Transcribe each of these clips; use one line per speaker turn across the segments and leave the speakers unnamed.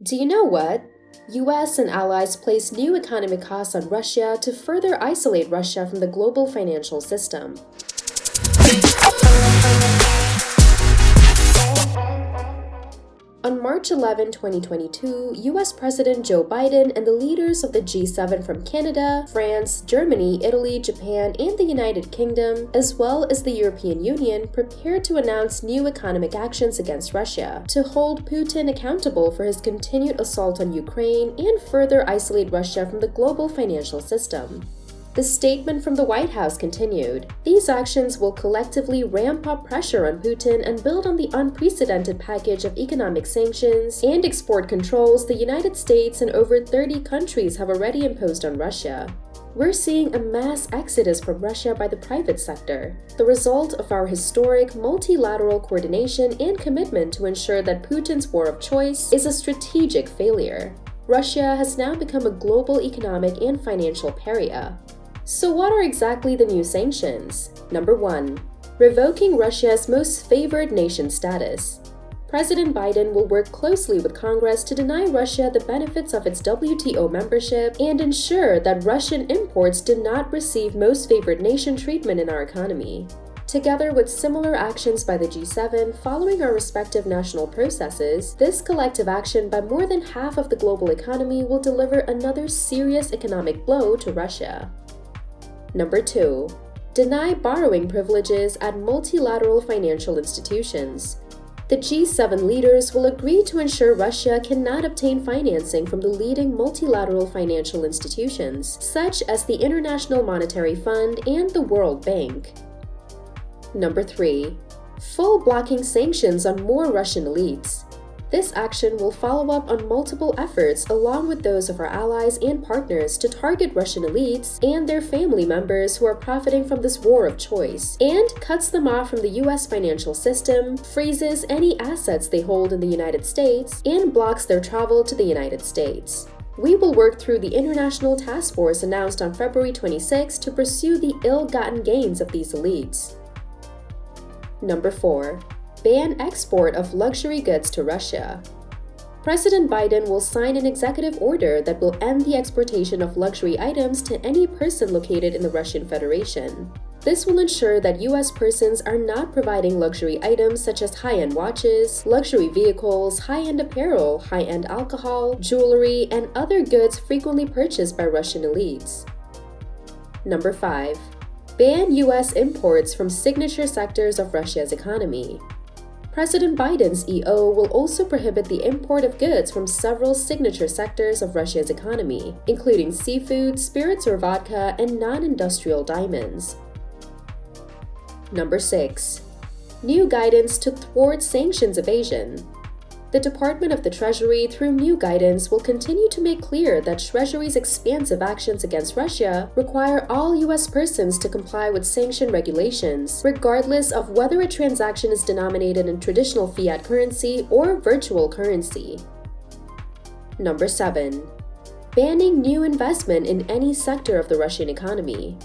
Do you know what? US and allies place new economic costs on Russia to further isolate Russia from the global financial system. On March 11, 2022, US President Joe Biden and the leaders of the G7 from Canada, France, Germany, Italy, Japan, and the United Kingdom, as well as the European Union, prepared to announce new economic actions against Russia to hold Putin accountable for his continued assault on Ukraine and further isolate Russia from the global financial system. The statement from the White House continued, "These actions will collectively ramp up pressure on Putin and build on the unprecedented package of economic sanctions and export controls the United States and over 30 countries have already imposed on Russia. We're seeing a mass exodus from Russia by the private sector, the result of our historic multilateral coordination and commitment to ensure that Putin's war of choice is a strategic failure. Russia has now become a global economic and financial pariah." So what are exactly the new sanctions? Number 1. Revoking Russia's most favored nation status. President Biden will work closely with Congress to deny Russia the benefits of its WTO membership and ensure that Russian imports do not receive most favored nation treatment in our economy. Together with similar actions by the G7 following our respective national processes, this collective action by more than half of the global economy will deliver another serious economic blow to Russia. Number 2. Deny borrowing privileges at multilateral financial institutions. The G7 leaders will agree to ensure Russia cannot obtain financing from the leading multilateral financial institutions, such as the International Monetary Fund and the World Bank. Number 3. Full blocking sanctions on more Russian elites. This action will follow up on multiple efforts along with those of our allies and partners to target Russian elites and their family members who are profiting from this war of choice, and cuts them off from the US financial system, freezes any assets they hold in the United States, and blocks their travel to the United States. We will work through the international task force announced on February 26 to pursue the ill-gotten gains of these elites. Number 4. Ban export of luxury goods to Russia. President Biden will sign an executive order that will end the exportation of luxury items to any person located in the Russian Federation. This will ensure that US persons are not providing luxury items such as high-end watches, luxury vehicles, high-end apparel, high-end alcohol, jewelry, and other goods frequently purchased by Russian elites. Number 5. Ban US imports from signature sectors of Russia's economy. President Biden's EO will also prohibit the import of goods from several signature sectors of Russia's economy, including seafood, spirits or vodka, and non-industrial diamonds. Number 6. New guidance to thwart sanctions evasion. The Department of the Treasury, through new guidance, will continue to make clear that Treasury's expansive actions against Russia require all US persons to comply with sanction regulations, regardless of whether a transaction is denominated in traditional fiat currency or virtual currency. Number 7. Banning new investment in any sector of the Russian economy.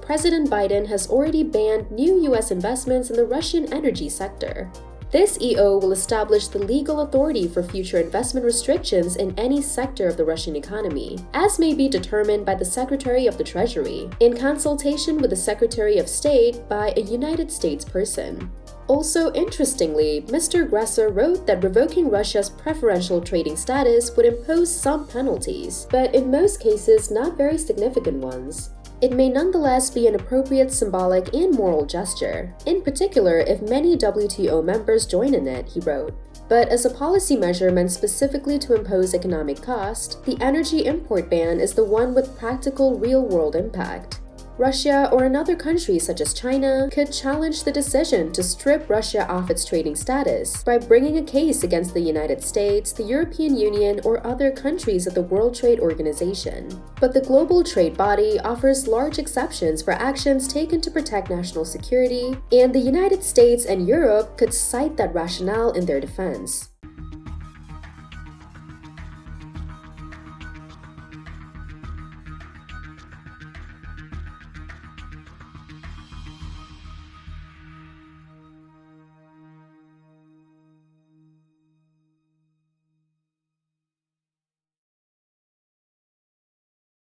President Biden has already banned new US investments in the Russian energy sector. This EO will establish the legal authority for future investment restrictions in any sector of the Russian economy, as may be determined by the Secretary of the Treasury, in consultation with the Secretary of State by a United States person. Also, interestingly, Mr. Gresser wrote that revoking Russia's preferential trading status would impose some penalties, but in most cases not very significant ones. It may nonetheless be an appropriate symbolic and moral gesture, in particular if many WTO members join in it, he wrote. But as a policy measure meant specifically to impose economic cost, the energy import ban is the one with practical real-world impact. Russia or another country such as China could challenge the decision to strip Russia off its trading status by bringing a case against the United States, the European Union, or other countries of the World Trade Organization. But the global trade body offers large exceptions for actions taken to protect national security, and the United States and Europe could cite that rationale in their defense.